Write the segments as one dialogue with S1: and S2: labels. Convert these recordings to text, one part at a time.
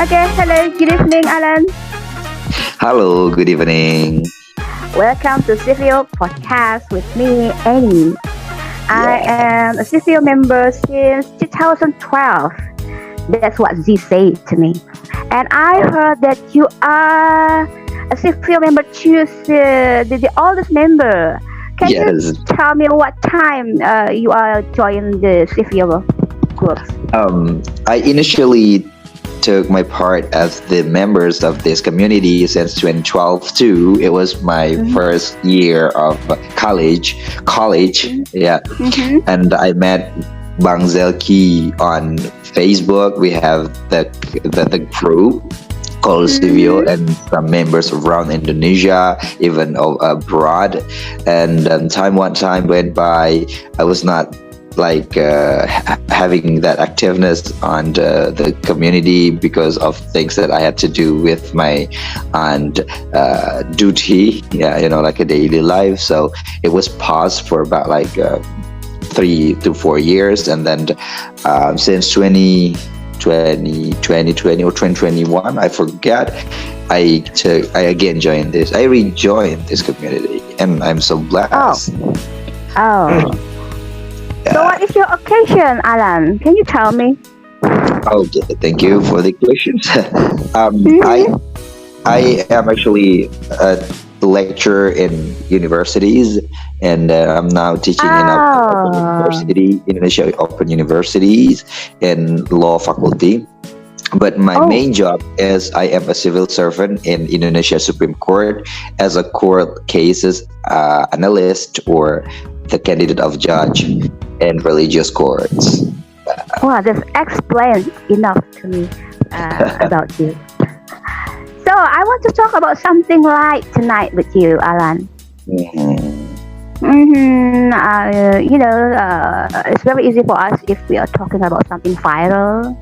S1: Okay, hello, good evening, Alan.
S2: Hello, good evening.
S1: Welcome to Sefeo podcast with me, Amy. I
S2: Yeah.
S1: am a Sefeo member since 2012. That's what Z said to me. And I heard that you are a Sefeo member, choose the oldest member. Can you
S2: Yes.
S1: tell me what time you are joining the Sefeo group?
S2: I initially took my part as the members of this community since 2012 too. It was my
S1: Mm-hmm.
S2: first year of college, yeah.
S1: Mm-hmm.
S2: And I met Bang Zelki on Facebook. We have the group called Sefeo
S1: Mm-hmm.
S2: and some members around Indonesia, even abroad. And one time went by, I was not like having that activeness on the community because of things that I had to do with my and duty, yeah, like a daily life. So it was paused for about like 3 to 4 years, and then since 2020 or 2021, I forget. I again joined this. I rejoined this community, and I'm so
S1: Oh,
S2: blessed.
S1: oh. So,
S2: Yeah.
S1: what is your occasion, Alan? Can you tell me?
S2: Okay, thank you for the questions. um, I
S1: Mm-hmm.
S2: I am actually a lecturer in universities, and I'm now teaching in Open
S1: Oh,
S2: University, Indonesia Open Universities, in law faculty. But my
S1: oh,
S2: main job is I am a civil servant in Indonesia Supreme Court as a court cases analyst or the candidate of judge in religious courts.
S1: wow, this explains enough to me about you. So, I want to talk about something light tonight with you, Alan.
S2: Mhm.
S1: It's very easy for us if we are talking about something viral.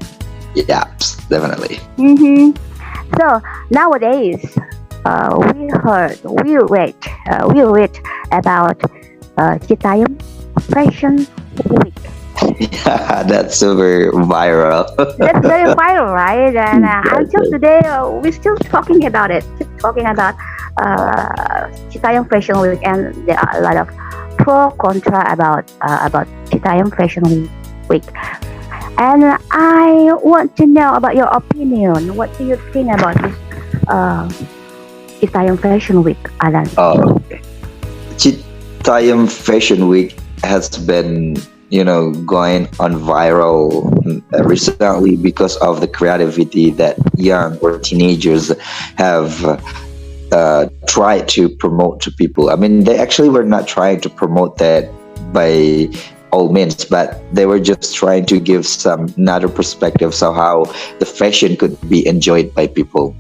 S2: Yeah, definitely.
S1: Mm-hmm. So nowadays, we read about Citayem Fashion Week.
S2: Yeah, that's super viral.
S1: That's very viral, right? And until
S2: Yes,
S1: today, we're still talking about it. Still talking about Citayem Fashion Week, and there are a lot of pro contra about Citayem Fashion Week. And I want to know about your opinion. What do you think about this Italian Fashion Week, Alan?
S2: oh, Citayem Fashion Week has been, going on viral recently because of the creativity that young or teenagers have tried to promote to people. I mean, they actually were not trying to promote that by all means, but they were just trying to give some another perspective, so how the fashion could be enjoyed by people.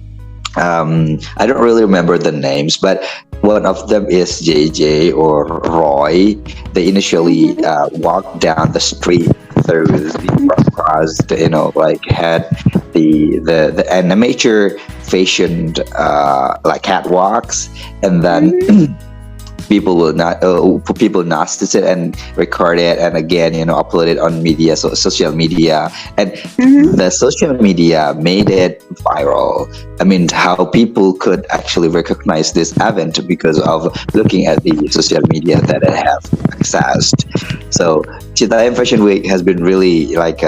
S2: I don't really remember the names, but one of them is JJ or Roy. They initially
S1: Mm-hmm.
S2: walked down the street through the cross, like had the animator fashioned like catwalks, and then
S1: Mm-hmm.
S2: people noticed it and record it, and again, upload it on media, so social media, and
S1: Mm-hmm.
S2: the social media made it viral. I mean, how people could actually recognize this event because of looking at the social media that it have accessed. So Citayam Fashion Week has been really like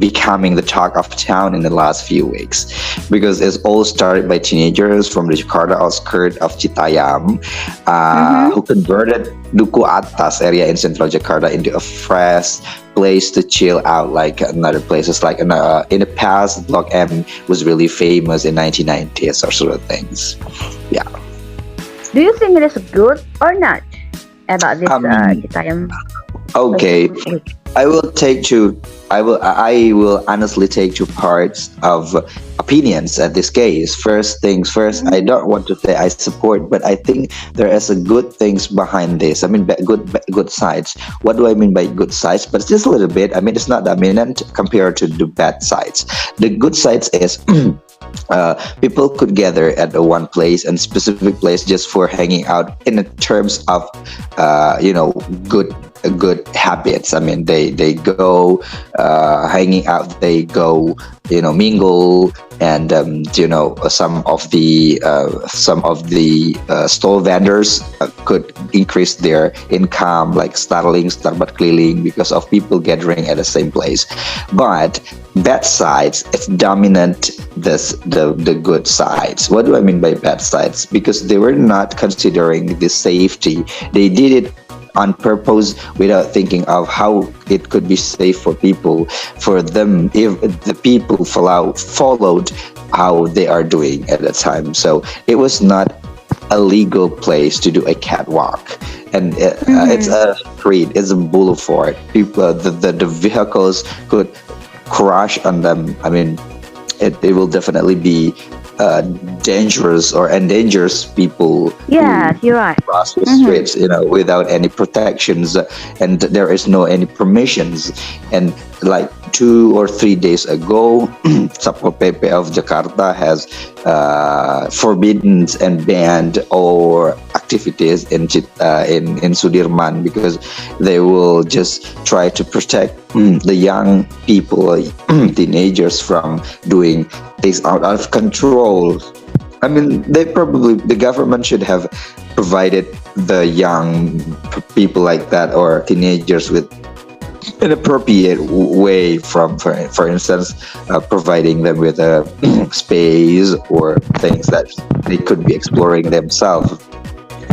S2: becoming the talk of town in the last few weeks, because it's all started by teenagers from the Jakarta outskirts of Citayam,
S1: Mm-hmm.
S2: who converted Duku Atas area in central Jakarta into a fresh place to chill out, like another places. Like in the past, Block M was really famous in 1990s or sort of things. Yeah.
S1: Do you think it is good or not about this
S2: Um.
S1: Italian
S2: Okay.
S1: Fashion Week?
S2: I will take two. I will honestly take two parts of opinions at this case. First things first. I
S1: Mm-hmm.
S2: don't want to say I support, but I think there is a good things behind this. I mean, good sides. What do I mean by good sides? But just a little bit. I mean, it's not dominant compared to the bad sides. The good sides is people could gather at the one place and specific place just for hanging out in the terms of good good habits. I mean, they go hanging out, they go, mingle, and some of the stall vendors could increase their income, like starting Starbucks cleaning, because of people gathering at the same place. But bad sides, it's dominant the good sides. What do I mean by bad sides? Because they were not considering the safety. They did it on purpose without thinking of how it could be safe for people, for them, if the people followed how they are doing at the time. So it was not a legal place to do a catwalk, and it's a street, it's a boulevard. People, the vehicles could crash on them. I mean, it will definitely be dangerous or endangers people
S1: Yes, you're right.
S2: cross the streets, without any protections, and there is no any permissions. And like 2 or 3 days ago, Satpol PP of Jakarta has forbidden and banned all activities in Sudirman, because they will just try to protect the young people, teenagers, from doing things out of control. I mean, the government should have provided the young people like that, or teenagers, with an appropriate way, for instance, providing them with a space or things that they could be exploring themselves.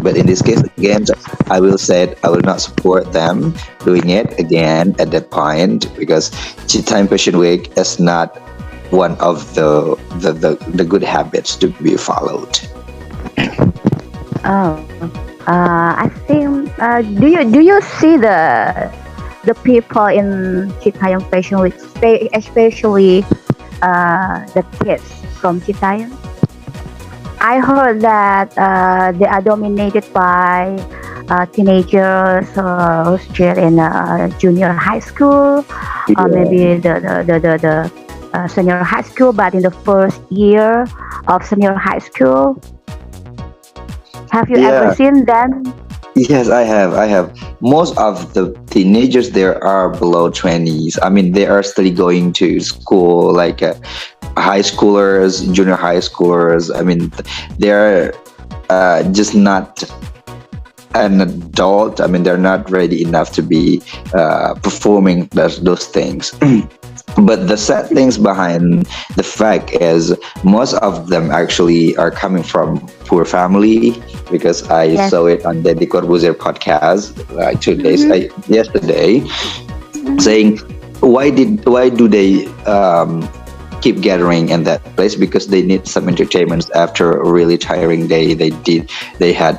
S2: But in this case, again, I will say I will not support them doing it again at that point, because Citayem Fashion Week is not one of the good habits to be followed.
S1: Oh, I think. Do you see the people in Citayem Fashion Week, especially the kids from Citayem? I heard that they are dominated by teenagers who's still in junior high school, or maybe the senior high school, but in the first year of senior high school. Have you ever
S2: Yeah.
S1: seen them?
S2: Yes, I have. Most of the teenagers there are below 20s. I mean, they are still going to school, like high schoolers, junior high schoolers. I mean, they're just not an adult. I mean, they're not ready enough to be performing those things. But the sad things behind the fact is most of them actually are coming from poor family, because I
S1: Yes.
S2: saw it on the Corbuzier podcast like 2 days yesterday, saying why do they keep gathering in that place? Because they need some entertainment after a really tiring day they had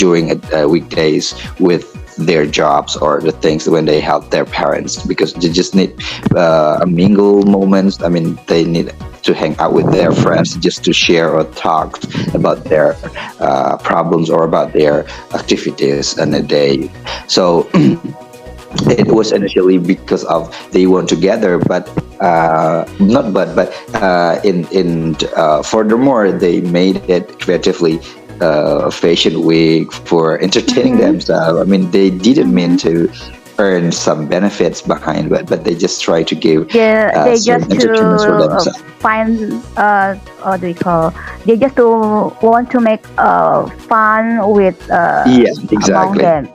S2: during weekdays with their jobs or the things when they help their parents, because they just need a mingle moments. I mean, they need to hang out with their friends just to share or talk about their problems or about their activities in a day. So it was initially because of they weren't together, but not but in furthermore, they made it creatively fashion week for entertaining themselves. I mean, they didn't mean to earn some benefits behind, but they just try to give
S1: They
S2: some
S1: just
S2: entertainment for
S1: to
S2: themselves.
S1: find what do we call? They just to want to make fun with
S2: Yeah,
S1: among
S2: exactly.
S1: them.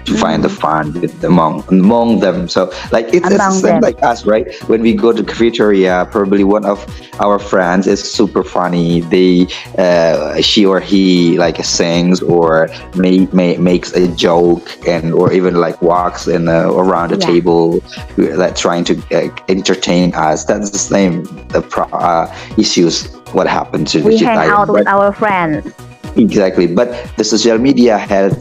S2: To find the fun with among them. So like it's the
S1: Among
S2: same
S1: them.
S2: like us, right? When we go to cafeteria, probably one of our friends is super funny. They she or he like sings or makes a joke, and or even like walks in around the
S1: Yeah.
S2: table, like trying to entertain us. That's the same issues what happened to the
S1: We hang
S2: Citayem,
S1: out with
S2: right?
S1: our friends.
S2: Exactly, but the social media has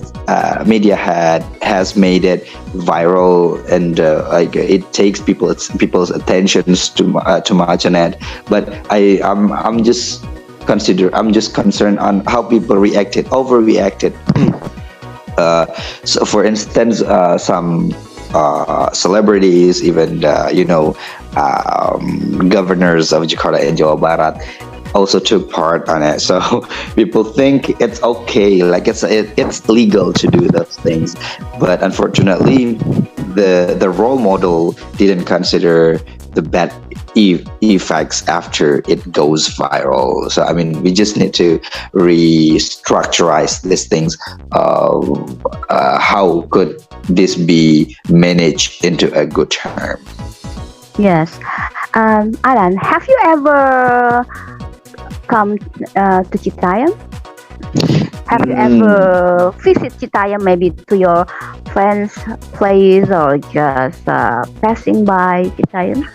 S2: made it viral, and like it takes people's attentions too much on it. But I'm just concerned on how people overreacted. So, for instance, some celebrities, even governors of Jakarta and Jawa Barat, also took part on it. So people think it's okay, like it's legal to do those things, but unfortunately, the role model didn't consider the bad effects after it goes viral. So I mean, we just need to restructurize these things. How could this be managed into a good term?
S1: Yes. Alan, have you ever come to Citayam? Have you
S2: Mm,
S1: ever visit Citayam, maybe to your friend's place or just passing by Citayam?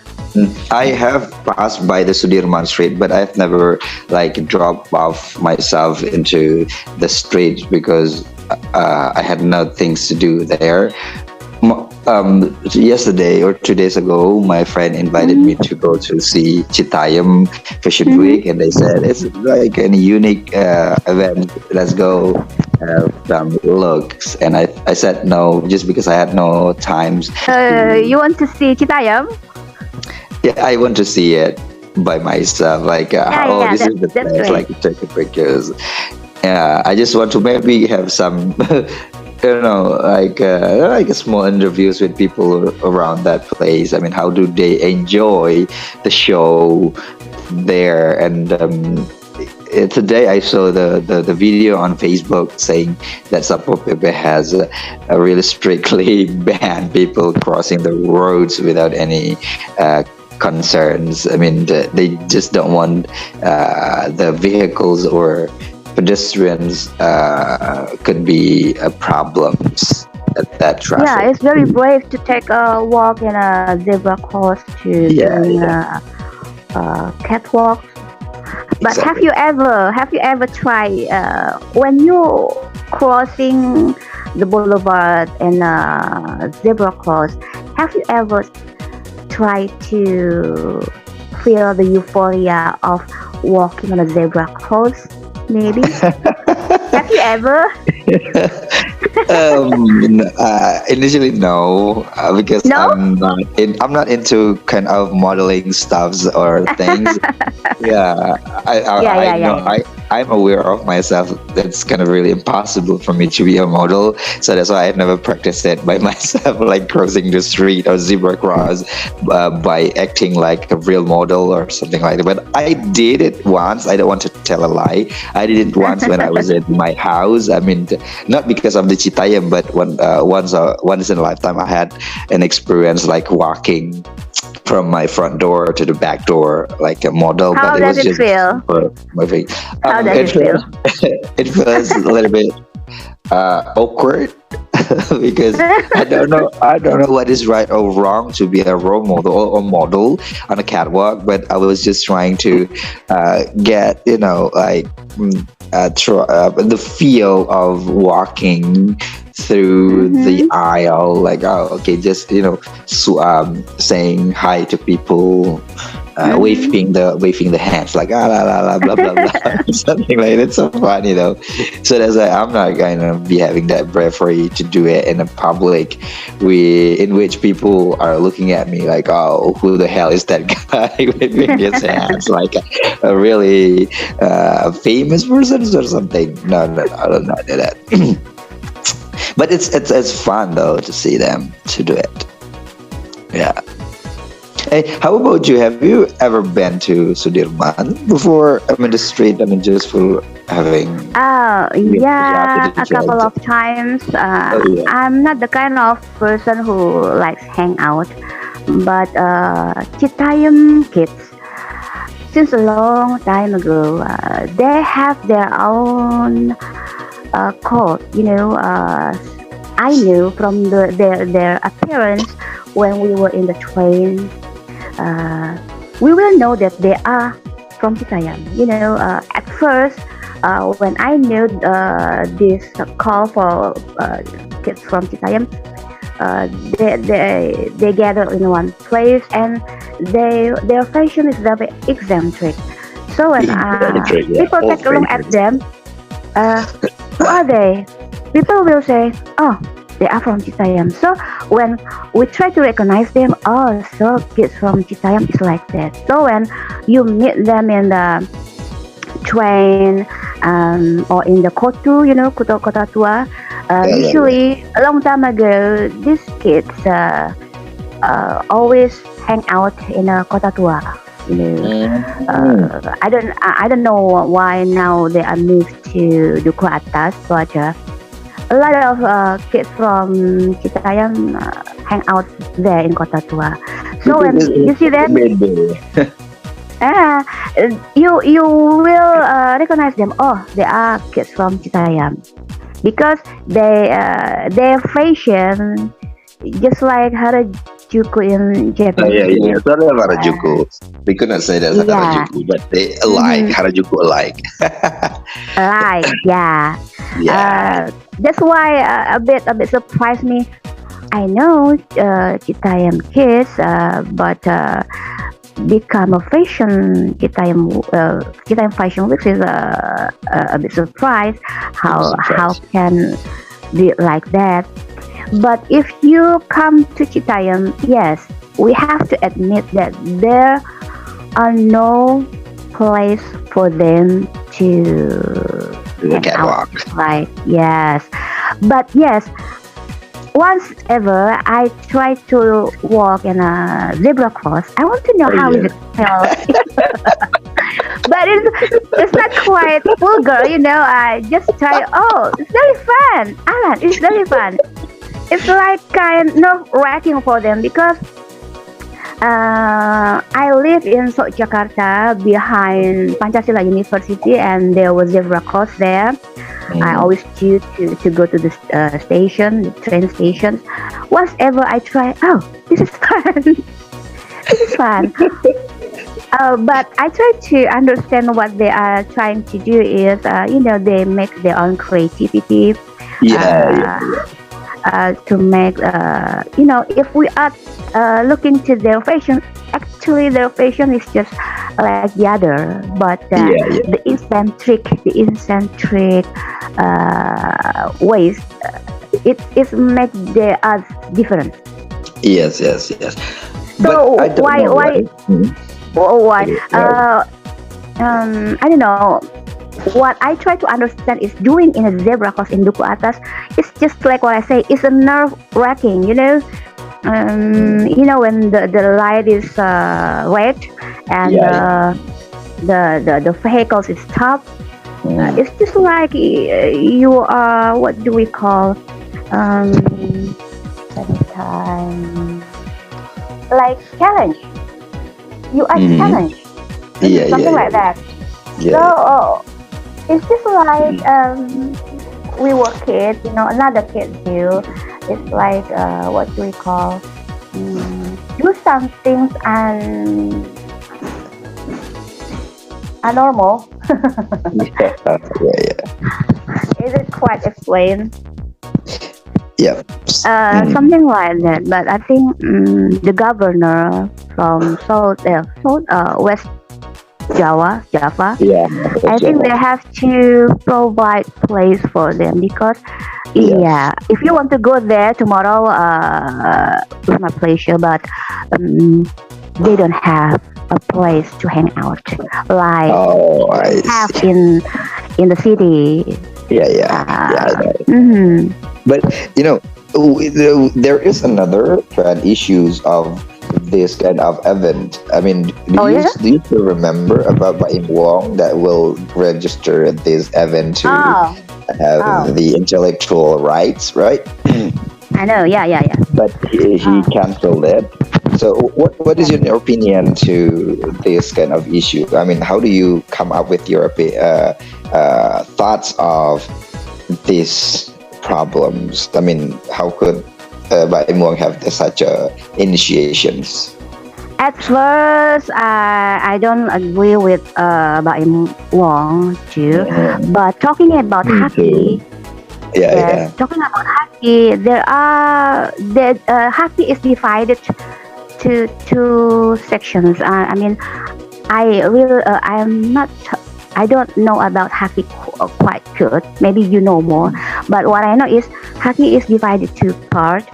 S2: I have passed by the Sudirman Street, but I've never like dropped off myself into the street because I had no things to do there. Yesterday or 2 days ago, my friend invited me
S1: Mm-hmm.
S2: to go to see Citayam Fashion
S1: Mm-hmm.
S2: Week, and they said it's like a unique event. Let's go have some looks. And I said no, just because I had no times to.
S1: You want to see Citayam?
S2: Yeah, I want to see it by myself. Like,
S1: Yeah,
S2: oh,
S1: yeah,
S2: this is the
S1: that's
S2: place.
S1: great.
S2: Like, take the pictures. Yeah, I just want to maybe have some, like a small interviews with people around that place. I mean, how do they enjoy the show there? And today I saw the video on Facebook saying that Sapo Pepe has really strictly banned people crossing the roads without any uh, concerns. I mean, they just don't want the vehicles or pedestrians could be problems at that
S1: Yeah,
S2: traffic.
S1: it's very brave to take a walk in a zebra cross to
S2: Yeah,
S1: doing
S2: yeah,
S1: a catwalk. But
S2: exactly.
S1: have you ever tried when you crossing the boulevard and zebra cross? Have you ever tried to feel the euphoria of walking on a zebra cross? Maybe. Have you ever?
S2: Initially, no, because
S1: No?
S2: I'm not into kind of modeling stuffs or things. Yeah,
S1: Yeah,
S2: I
S1: yeah,
S2: know
S1: yeah, yeah.
S2: I'm aware of myself. That's kind of really impossible for me to be a model. So that's why I've never practiced it by myself, like crossing the street or zebra cross by acting like a real model or something like that. But I did it once. I don't want to tell a lie. I did it once when I was in my house. I mean, not because of the Citayam, but once in a lifetime, I had an experience like walking from my front door to the back door like a model, but
S1: How
S2: it
S1: does
S2: was
S1: it
S2: just
S1: feel?
S2: for moving.
S1: How does
S2: It
S1: it feel?
S2: feels it feels a little bit awkward because I don't know what is right or wrong to be a role model or model on a catwalk, but I was just trying to get like the feel of walking through the
S1: Mm-hmm.
S2: aisle, like, oh, okay, just saying hi to people,
S1: Mm-hmm.
S2: waving the hands, like, la la la blah blah blah, something like that. It's so funny though. So that's why I'm not gonna be having that bravery to do it in a public, in which people are looking at me like, oh, who the hell is that guy waving his hands like a really famous person or something. No, no, no, I don't know that. But it's fun though to see them to do it. Yeah. Hey, how about you? Have you ever been to Sudirman before? I mean, the street. I mean, just for having the
S1: Yeah, a couple
S2: opportunity.
S1: of times.
S2: Oh yeah.
S1: I'm not the kind of person who likes hang out, but Citayam kids, since a long time ago, they have their own code. I knew from their appearance when we were in the train. Uh, we will know that they are from Citayam. At first, when I knew this call for kids from Citayam, they gather in one place and their fashion is very eccentric. So when
S2: Very true. Yeah.
S1: people
S2: All
S1: take a look at
S2: favorites.
S1: them, uh, who are they? People will say, "Oh, they are from Citayam." So when we try to recognize them, oh, so kids from Citayam is like that. So when you meet them in the train, or in the kotu, kota tua.
S2: Yeah, yeah,
S1: Usually, a long time ago, these kids always hang out in a kota tua.
S2: yeah. Mm.
S1: I don't know why now they are moved to Duku Atas, but a lot of kids from Citayam hang out there in Kota Tua. So when
S2: Because
S1: you see them,
S2: it's
S1: uh, you will recognize them. Oh, they are kids from Citayam because their fashion just like Harajuku in
S2: yeah,
S1: Japanese.
S2: yeah. Sort of
S1: Uh,
S2: Harajuku. We could not say that's
S1: yeah.
S2: Harajuku, but they alike.
S1: Mm-hmm.
S2: Harajuku alike.
S1: Like yeah.
S2: Yeah.
S1: That's why a bit surprised me. I know Citayam kids, but become a Citayam fashion week is a bit surprised.
S2: I'm
S1: How
S2: surprised.
S1: can be like that? But if you come to Citayam, yes, we have to admit that there are no place for them to
S2: The
S1: hang out.
S2: catwalk.
S1: Like yes, but yes, once ever I try to walk in a zebra cross. I want to know
S2: Oh
S1: how is
S2: yeah.
S1: it felt, but it's not quite vulgar. I just try. Oh, it's very fun, Alan. It's very fun. It's like kind of wrecking for them because I live in South Jakarta behind Pancasila University, and there was zebra cross there. I
S2: Mm.
S1: always choose to go to the station, the train station. Once ever I try, oh, this is fun. This is fun. But I try to understand what they are trying to do is, they make their own creativity
S2: Yeah,
S1: uh,
S2: yeah,
S1: to make, if we are looking to their fashion, actually their fashion is just like the other, but
S2: yeah, yeah.
S1: the eccentric ways, it make their us different.
S2: Yes, yes, yes. But
S1: So
S2: I don't know,
S1: why
S2: right? Mhm.
S1: why
S2: Right.
S1: I don't know. What I try to understand is doing in a zebra cross in Duku Atas. It's just like what I say. It's a nerve wracking. When the light is red and
S2: Yeah, yeah.
S1: the vehicles is stopped.
S2: Mm.
S1: It's just like you are. What do we call? Let me time. Like challenge. You are
S2: Mhm.
S1: challenged.
S2: Yeah, yeah,
S1: Something like
S2: yeah,
S1: that. So
S2: yeah.
S1: it's just like
S2: Mm.
S1: we were kids, another kid too. It's like what do we call? Do some things normal.
S2: Yeah, yeah,
S1: Is it quite explained?
S2: yeah.
S1: Something like that. But I think the governor from West Java,
S2: Yeah,
S1: I
S2: that's
S1: think they
S2: right.
S1: have to provide place for them because
S2: Yes.
S1: yeah, if you want to go there tomorrow, it's my pleasure, but um, they don't have a place to hang out like
S2: Oh,
S1: we
S2: I
S1: have
S2: see.
S1: in the city.
S2: Yeah, yeah, yeah. I know.
S1: Mhm.
S2: But there is another trend issues of this kind of event. I mean,
S1: Oh yeah.
S2: do you still remember about Baim Wong that will register this event to
S1: Oh oh,
S2: have the intellectual rights, right?
S1: I know. Yeah, yeah, yeah.
S2: But he
S1: Oh
S2: canceled it. So, what is
S1: yeah.
S2: your opinion to this kind of issue? I mean, how do you come up with your thoughts of these problems? I mean, how could Baim Wong have such initiations?
S1: At first, I don't agree with Baim Wong too.
S2: Mhm.
S1: But talking about
S2: Me too.
S1: hockey,
S2: Yeah,
S1: yes,
S2: yeah.
S1: talking about hockey, hockey is divided to two sections. I mean, I'm not. I don't know about hockey quite good. Maybe you know more. But what I know is hockey is divided to part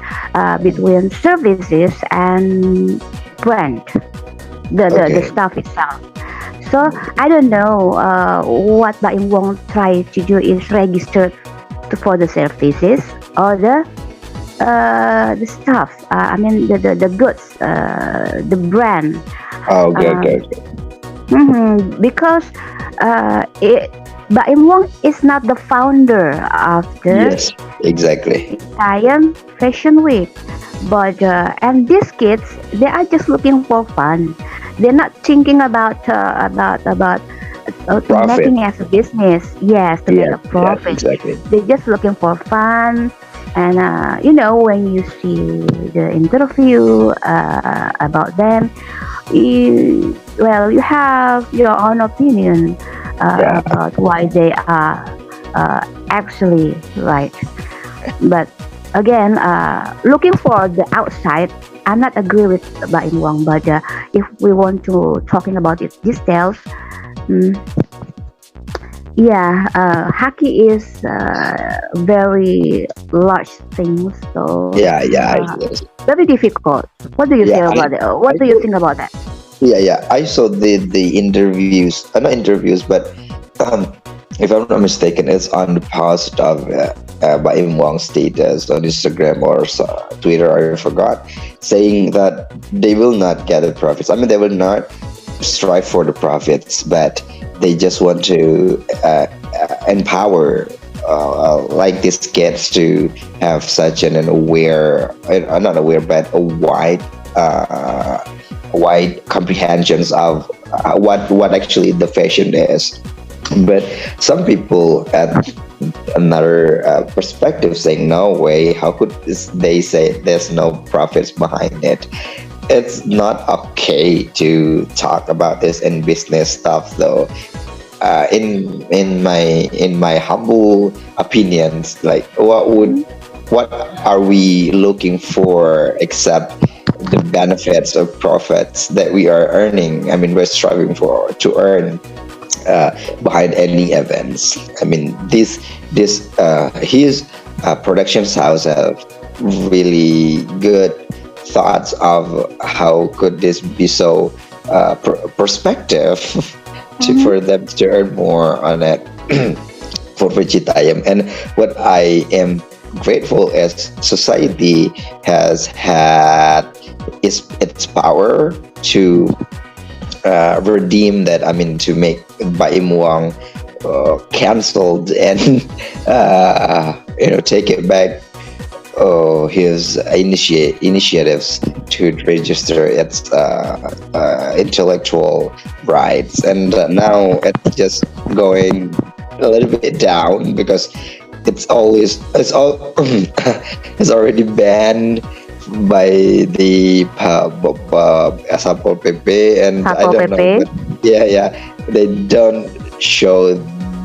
S1: between services and brand, the
S2: Okay.
S1: stuff itself. So I don't know what Baim Wong try to do is register for the services or the stuff. I mean the goods, the brand.
S2: Oh, okay,
S1: Uh,
S2: okay, okay.
S1: because Baim Wong is not the founder of the
S2: Yes, exactly.
S1: Citayem Fashion Week. But and these kids, they are just looking for fun. They're not thinking about
S2: Profit.
S1: making it as a business. Yes, to make
S2: Yes,
S1: a
S2: yes,
S1: profit.
S2: exactly.
S1: They're just looking for fun. And when you see the interview about them, you have your own opinion
S2: Yeah.
S1: about why they are actually right. But again, looking for the outside, I'm not agree with Baim Wong. But if we want to talking about its details, mm, yeah, hockey is very large thing, so
S2: Yeah, yeah,
S1: uh,
S2: yes.
S1: very difficult. What do you say
S2: Yeah,
S1: about it?
S2: I
S1: What do you
S2: saw,
S1: think about that?
S2: yeah, yeah. I saw the interviews, not interviews, but um, if I'm not mistaken, it's on the post of Baim Wong's status on Instagram or Twitter, I forgot, saying that they will not gather profits. I mean, they will not strive for the profits, but they just want to empower like these kids to have such an aware, not aware, but a uh, wide comprehensions of what actually the fashion is. But some people at another perspective saying, no way, how could they say there's no profits behind it? It's not okay to talk about this in business stuff, though. In my humble opinions, like what are we looking for except the benefits of profits that we are earning? I mean, we're striving for to earn uh, behind any events. I mean, this his productions house have really good thoughts of how could this be so perspective to
S1: Mm-hmm.
S2: for them to earn more on it for Citayam. And what I am grateful is society has had its power to redeem that. I mean, to make Baim Wang canceled and take it back. His initiatives to register its intellectual rights, and now it's just going a little bit down because it's already banned by the Sapol PP, and I
S1: Sapo
S2: don't know,
S1: Pepe.
S2: but yeah, yeah, they don't show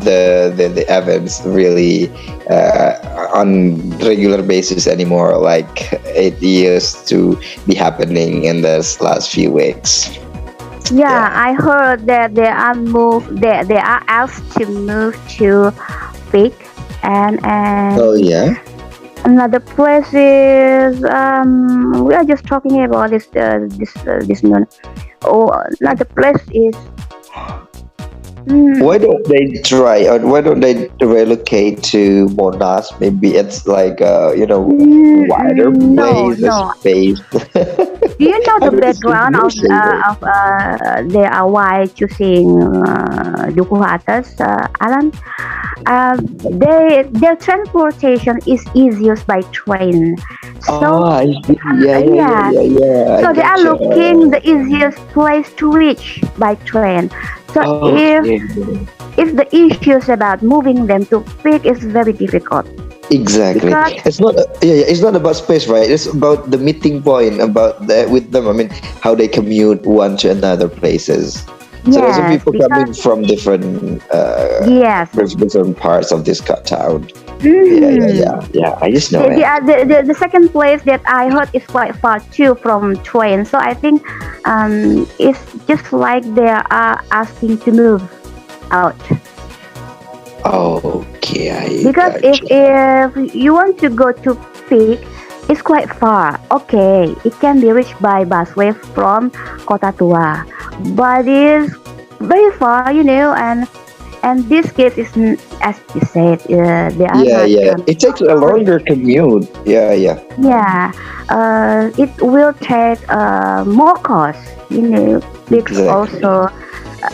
S2: the evidence really on regular basis anymore, like it used to be happening in this last few weeks.
S1: Yeah,
S2: Yeah.
S1: I heard that they are moved. They are asked to move to Fake,
S2: Oh
S1: and
S2: yeah.
S1: another place is we are just talking about this one. Oh, another place is mm,
S2: Why don't they try, or why don't they relocate to Monash? Maybe it's like wider
S1: no,
S2: place, a
S1: no.
S2: space.
S1: Do you know
S2: I
S1: the
S2: mean, it's
S1: background
S2: mostly there.
S1: of they are why choosing Duku Atas, Alan? Their transportation is easiest by train. So
S2: Oh, I see. Yeah, yeah, yeah,
S1: yes,
S2: yeah, yeah. I
S1: so they are
S2: gotcha.
S1: looking the easiest place to reach by train. So
S2: Okay.
S1: if the issues about moving them to Peak is very difficult
S2: Exactly.
S1: because
S2: It's not. Yeah, yeah, it's not about space, right? It's about the meeting point. About that with them. I mean, how they commute one to another places. So there's some
S1: yes,
S2: people
S1: because
S2: coming from different
S1: yes.
S2: different parts of this town. Yeah, yeah,
S1: Mhm.
S2: yeah, yeah. I just know
S1: The, the,
S2: it.
S1: uh, the, the, the second place that I heard is quite far too from train. So I think it's just like they are asking to move out.
S2: Okay, I
S1: Because if,
S2: gotcha.
S1: if you want to go to Peak, it's quite far. Okay, it can be reached by busway from Kota Tua. But it's very far, and these kids as you said, they are
S2: Yeah,
S1: not
S2: yeah.
S1: coming
S2: It takes
S1: from
S2: a
S1: rich.
S2: longer commute. Yeah, yeah.
S1: Yeah, it will take more cost, because
S2: Exactly.
S1: also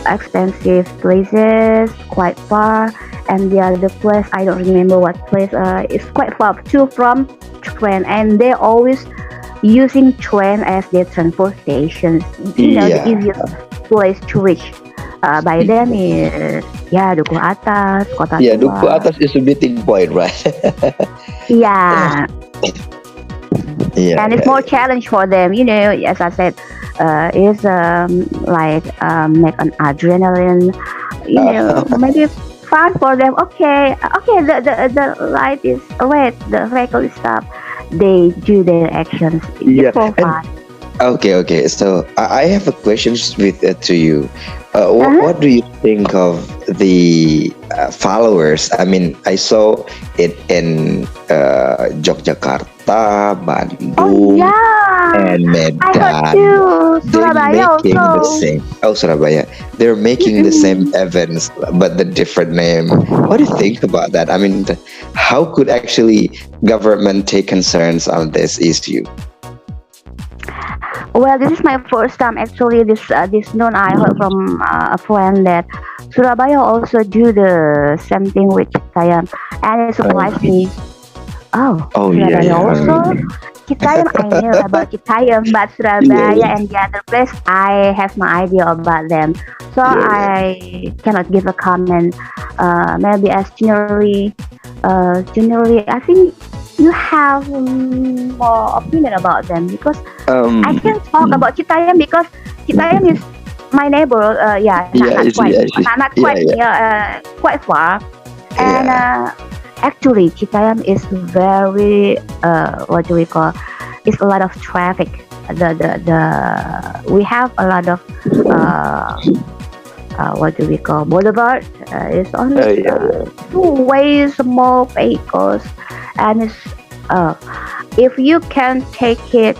S1: expensive places, quite far, and the other place I don't remember what place. It's quite far too from train, and they always using train as their transportation. The
S2: Yeah.
S1: easiest place to reach by them is ya Duku Atas, Kota
S2: Yeah, Duku
S1: Tua.
S2: Atas is a meeting point, right?
S1: Yeah,
S2: Yeah,
S1: and it's
S2: yeah,
S1: more
S2: yeah.
S1: challenge for them. As I said, is like make an adrenaline. Maybe fun for them. Okay, okay. The light is red. The vehicle is stopped. They do their actions just
S2: Yeah.
S1: for
S2: And
S1: fun.
S2: okay, okay. So I have a question with to you.
S1: Uh-huh.
S2: What do you think of the followers? I mean, I saw it in Yogyakarta,
S1: Oh
S2: Bandung,
S1: yeah,
S2: and
S1: I heard
S2: Medan.
S1: too.
S2: They're
S1: Surabaya
S2: making the
S1: also.
S2: same. Oh, Surabaya. They're making the same
S1: Mm-mm.
S2: events, but the different name. What do you think about that? I mean, how could actually government take concerns on this issue?
S1: Well, this is my first time actually. This noon I heard from a friend that Surabaya also do the same thing with Citayam, and it surprised
S2: Okay.
S1: me. Oh,
S2: Oh yeah,
S1: Surabaya
S2: yeah. I
S1: also.
S2: mean,
S1: Citayam I know about Citayam, but
S2: yeah,
S1: Surabaya
S2: yeah,
S1: and the other place I have no idea about them. So
S2: yeah, yeah.
S1: I cannot give a comment. Maybe as generally, I think you have more opinion about them because I can talk
S2: Mm,
S1: about Citayam because Citayam is my neighbor. Yeah, not
S2: yeah,
S1: not
S2: I
S1: quite,
S2: see, I see.
S1: not
S2: Yeah,
S1: quite
S2: yeah,
S1: near, quite far. And
S2: yeah.
S1: actually, Citayam is very what do we call? It's a lot of traffic. The we have a lot of uh, what do we call boulevard. It's only
S2: Yeah, yeah.
S1: two ways, more vehicles, and it's uh, if you can take it.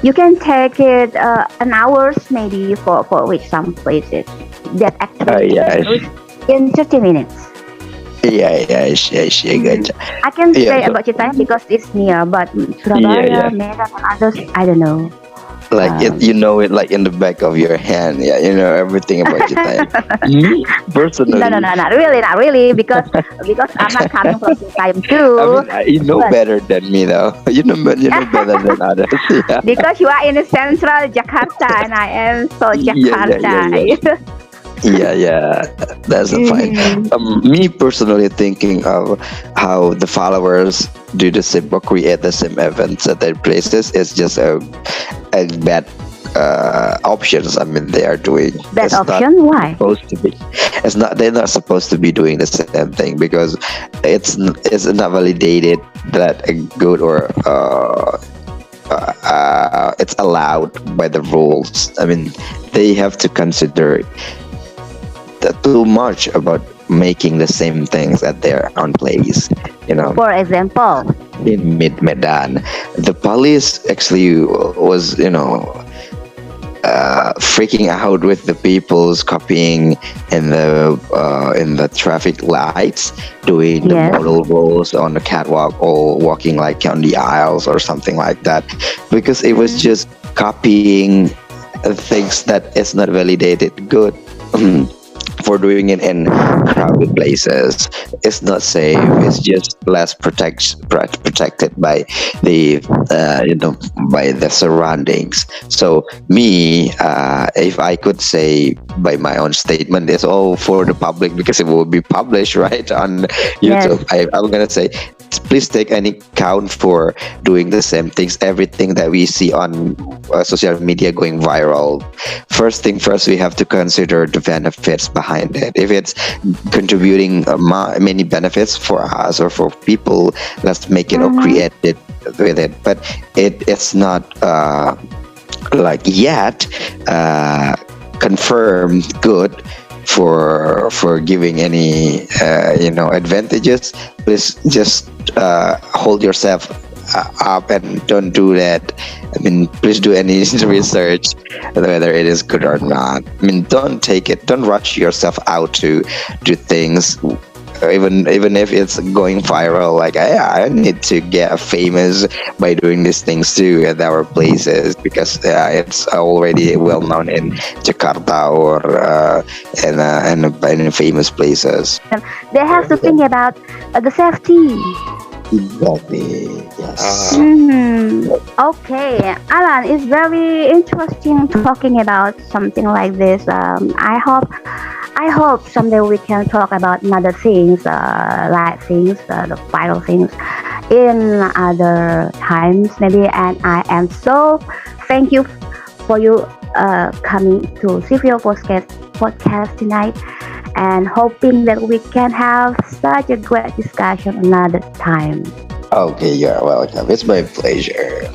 S1: You can take it an hours maybe for reach some places that actually you
S2: Yeah,
S1: can
S2: I
S1: reach
S2: see.
S1: in 30 minutes.
S2: Yeah, yeah, I see, I
S1: Mm,
S2: gotcha.
S1: I can
S2: Yeah,
S1: say
S2: so
S1: about Citayam because it's near, but
S2: yeah,
S1: Surabaya,
S2: yeah.
S1: Medan, and others, I don't know.
S2: Like it,
S1: Um,
S2: you know it like in the back of your hand. Yeah, you know everything about Japan. Me
S1: no, no,
S2: personally,
S1: no, not really, because I'm not coming from Citayam
S2: I
S1: too,
S2: mean, you know
S1: but
S2: better than me though. You know better than others. Yeah,
S1: because you are in central Jakarta and I am so
S2: yeah, yeah, yeah,
S1: Jakarta.
S2: yeah. Yeah, yeah, that's a fine.
S1: Mhm.
S2: Me personally thinking of how the followers do the same or create the same events at their places is just a bad options. I mean, they are doing.
S1: Bad
S2: It's not
S1: option? Why?
S2: supposed to be. It's not. They're not supposed to be doing the same thing because it's not validated that a good or it's allowed by the rules. I mean, they have to consider too much about making the same things at their own place. You know,
S1: For example,
S2: in Mid Medan, the police actually was freaking out with the people's copying in the traffic lights, doing the
S1: yes.
S2: model rolls on the catwalk or walking like on the aisles or something like that, because it was
S1: Mm.
S2: just copying things that is not validated good. For doing it in crowded places, it's not safe. It's just less protected by the by the surroundings. So me, if I could say by my own statement, it's all for the public because it will be published right on
S1: Yes.
S2: YouTube. I'm gonna say, please take any count for doing the same things. Everything that we see on social media going viral, first thing first, we have to consider the benefits behind it. If it's contributing many benefits for us or for people, let's make it or
S1: Mm-hmm.
S2: create it with it. But it's not like yet uh, confirmed good for giving any advantages. Please just hold yourself up and don't do that. I mean, please do any research whether it is good or not. I mean, don't rush yourself out to do things. Even if it's going viral, like I need to get famous by doing these things too at our places because it's already well known in Jakarta or in famous places.
S1: They have to think about the safety.
S2: Exactly. Yes.
S1: Okay, Alan, it's very interesting talking about something like this. I hope someday we can talk about another things, light things, the vital things, in other times maybe. And I am so thank you for you coming to Sefeo podcast tonight, and hoping that we can have such a great discussion another time.
S2: Okay, you're welcome. It's my pleasure.